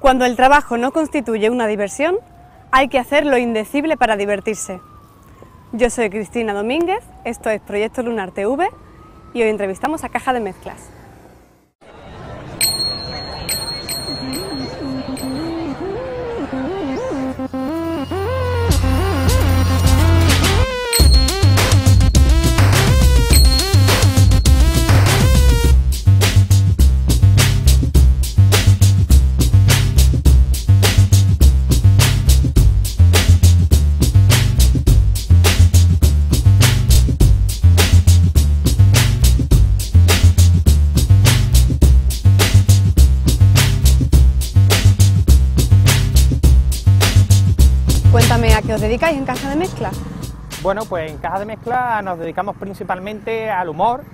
Cuando el trabajo no constituye una diversión, hay que hacer lo indecible para divertirse. Yo soy Cristina Domínguez, esto es Proyecto Lunar TV y hoy entrevistamos a Caja de Mezclas. Cuéntame, ¿a qué os dedicáis en Caja de Mezclas? Bueno, pues en Caja de Mezclas nos dedicamos principalmente al humor,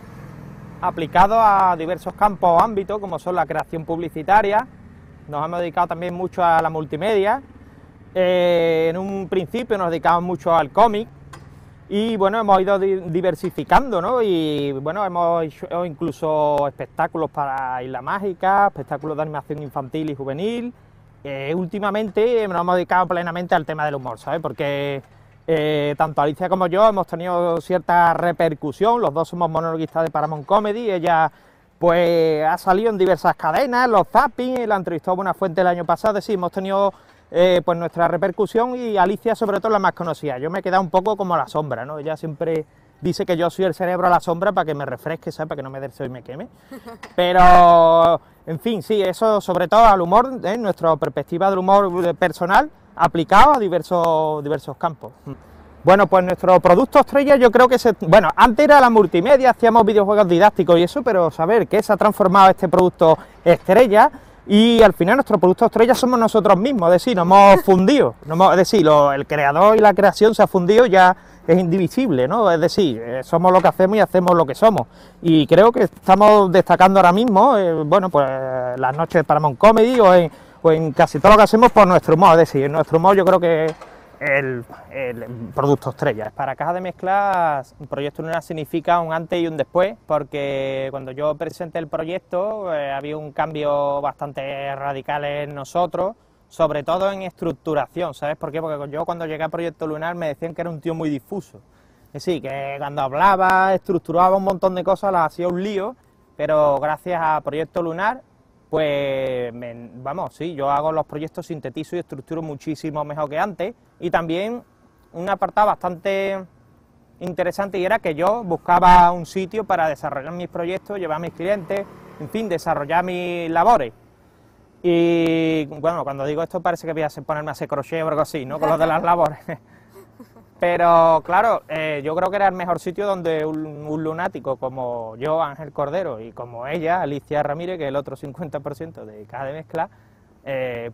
aplicado a diversos campos o ámbitos, como son la creación publicitaria. Nos hemos dedicado también mucho a la multimedia. En un principio nos dedicamos mucho al cómic y bueno, hemos ido diversificando, ¿no? Y bueno, hemos hecho incluso espectáculos para Isla Mágica, espectáculos de animación infantil y juvenil. Últimamente nos hemos dedicado plenamente al tema del humor, ¿sabes? Porque tanto Alicia como yo hemos tenido cierta repercusión, los dos somos monologuistas de Paramount Comedy, ella pues ha salido en diversas cadenas, los zapping, la entrevistó a Buenafuente el año pasado, sí, hemos tenido pues nuestra repercusión y Alicia sobre todo la más conocida. Yo me he quedado un poco como a la sombra, ¿no? Ella siempre dice que yo soy el cerebro a la sombra para que me refresque, ¿sabes? Para que no me dé el sol y me queme. Pero, en fin, sí, eso sobre todo al humor, nuestra perspectiva del humor personal aplicado a diversos campos. Bueno, pues nuestro producto estrella yo creo que bueno, antes era la multimedia, hacíamos videojuegos didácticos y eso, pero saber que se ha transformado este producto estrella y al final nuestro producto estrella somos nosotros mismos, es decir, nos hemos fundido, es decir, el creador y la creación se ha fundido, ya es indivisible, ¿no? Es decir, somos lo que hacemos y hacemos lo que somos. Y creo que estamos destacando ahora mismo, bueno, pues las noches de Paramount Comedy o en casi todo lo que hacemos por nuestro humor, es decir, nuestro humor yo creo que es el producto estrella. Para Caja de Mezclas, un proyecto lunar significa un antes y un después, porque cuando yo presenté el proyecto había un cambio bastante radical en nosotros, sobre todo en estructuración, ¿sabes por qué? Porque yo cuando llegué a Proyecto Lunar me decían que era un tío muy difuso, es decir, que cuando hablaba, estructuraba un montón de cosas, las hacía un lío, pero gracias a Proyecto Lunar, pues, vamos, sí, yo hago los proyectos, sintetizo y estructuro muchísimo mejor que antes, y también un apartado bastante interesante y era que yo buscaba un sitio para desarrollar mis proyectos, llevar a mis clientes, en fin, desarrollar mis labores. Y bueno, cuando digo esto parece que voy a ponerme a hacer crochet o algo así, ¿no? Con lo de las labores. Pero claro, yo creo que era el mejor sitio donde un lunático como yo, Ángel Cordero, y como ella, Alicia Ramírez, que es el otro 50% de Caja de Mezclas,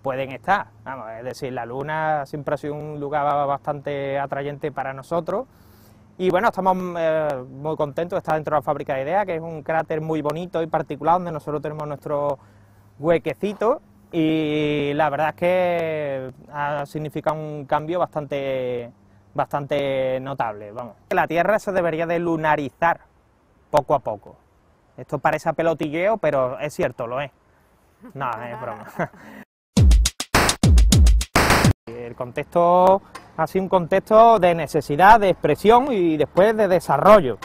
pueden estar. Vamos, es decir, la Luna siempre ha sido un lugar bastante atrayente para nosotros. Y bueno, estamos muy contentos de estar dentro de la Fábrica de Ideas, que es un cráter muy bonito y particular, donde nosotros tenemos nuestro huequecito, y la verdad es que ha significado un cambio bastante notable, vamos. La Tierra se debería de lunarizar poco a poco. Esto parece a pelotilleo, pero es cierto, lo es. No, es broma. El contexto ha sido un contexto de necesidad, de expresión y después de desarrollo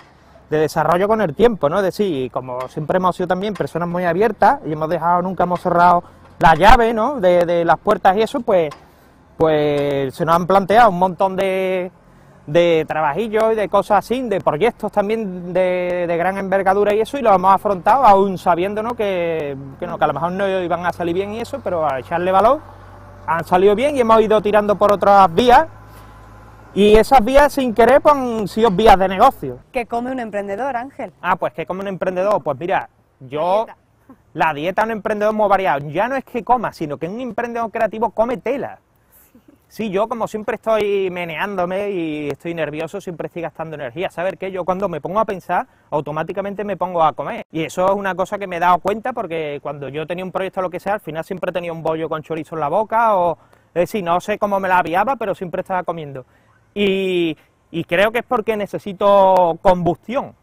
con el tiempo, ¿no? Es decir, como siempre hemos sido también personas muy abiertas y nunca hemos cerrado la llave, ¿no? de las puertas y eso, pues se nos han planteado un montón de trabajillos y de cosas así, de proyectos también de gran envergadura y eso, y los hemos afrontado aún sabiendo, ¿no? que a lo mejor no iban a salir bien y eso, pero a echarle valor han salido bien y hemos ido tirando por otras vías. Y esas vías, sin querer, pues, han sido vías de negocio. ¿Qué come un emprendedor, Ángel? Ah, pues, ¿qué come un emprendedor? Pues mira, la dieta de un emprendedor es muy variada. Ya no es que coma, sino que un emprendedor creativo come tela. Sí, yo como siempre estoy meneándome y estoy nervioso, siempre estoy gastando energía. ¿Sabes qué? Yo cuando me pongo a pensar, automáticamente me pongo a comer. Y eso es una cosa que me he dado cuenta porque cuando yo tenía un proyecto o lo que sea, al final siempre tenía un bollo con chorizo en la boca o... Es decir, no sé cómo me la aviaba, pero siempre estaba comiendo. Y creo que es porque necesito combustión.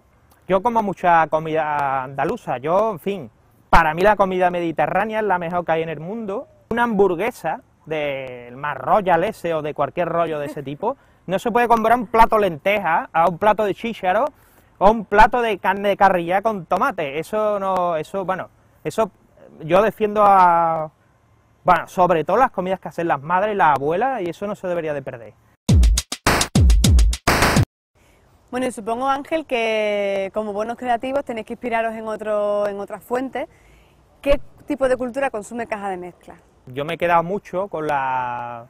Yo como mucha comida andaluza, en fin, para mí la comida mediterránea es la mejor que hay en el mundo, Una hamburguesa del más Royal ese o de cualquier rollo de ese tipo, no se puede comprar un plato de lentejas a un plato de chícharo o un plato de carne de carrilla con tomate. Eso no, eso, bueno, eso yo defiendo a, bueno, sobre todo las comidas que hacen las madres y las abuelas, y eso no se debería de perder. Bueno, y supongo, Ángel, que como buenos creativos tenéis que inspiraros en otras fuentes. ¿Qué tipo de cultura consume Caja de Mezcla? Yo me he quedado mucho con la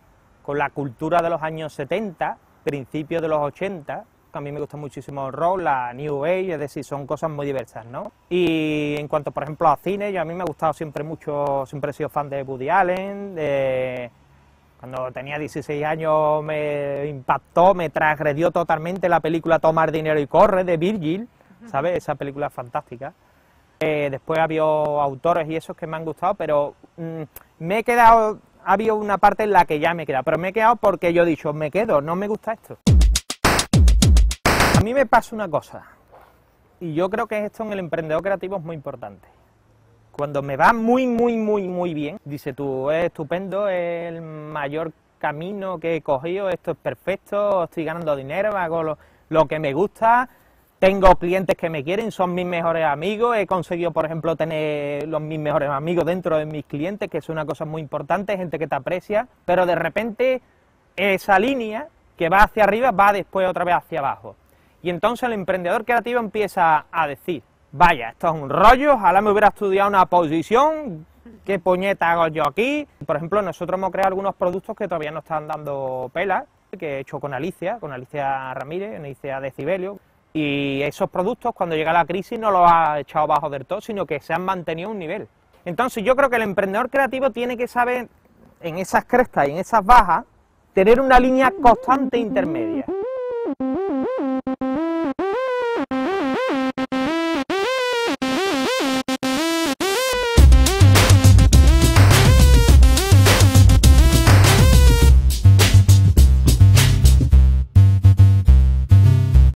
cultura de los años 70, principios de los 80, que a mí me gusta muchísimo el rock, la New Age, es decir, son cosas muy diversas, ¿no? Y en cuanto, por ejemplo, a cine, a mí me ha gustado siempre mucho, siempre he sido fan de Woody Allen, cuando tenía 16 años me impactó, me transgredió totalmente la película Tomar dinero y corre, de Virgil, ¿sabes? Esa película es fantástica. Después ha habido autores y esos que me han gustado, pero me he quedado, ha habido una parte en la que ya me he quedado, pero me he quedado porque yo he dicho, me quedo, no me gusta esto. A mí me pasa una cosa, y yo creo que esto en el emprendedor creativo es muy importante. Cuando me va muy bien, dice tú, es estupendo, es el mayor camino que he cogido, esto es perfecto, estoy ganando dinero, hago lo que me gusta, tengo clientes que me quieren, son mis mejores amigos, he conseguido, por ejemplo, tener mis mejores amigos dentro de mis clientes, que es una cosa muy importante, gente que te aprecia, pero de repente esa línea que va hacia arriba va después otra vez hacia abajo. Y entonces el emprendedor creativo empieza a decir, vaya, esto es un rollo, ojalá me hubiera estudiado una posición, qué puñeta hago yo aquí. Por ejemplo, nosotros hemos creado algunos productos que todavía no están dando pelas, que he hecho con Alicia Ramírez, Alicia Decibelio, y esos productos cuando llega la crisis no los ha echado abajo del todo, sino que se han mantenido a un nivel. Entonces yo creo que el emprendedor creativo tiene que saber, en esas crestas y en esas bajas, tener una línea constante intermedia.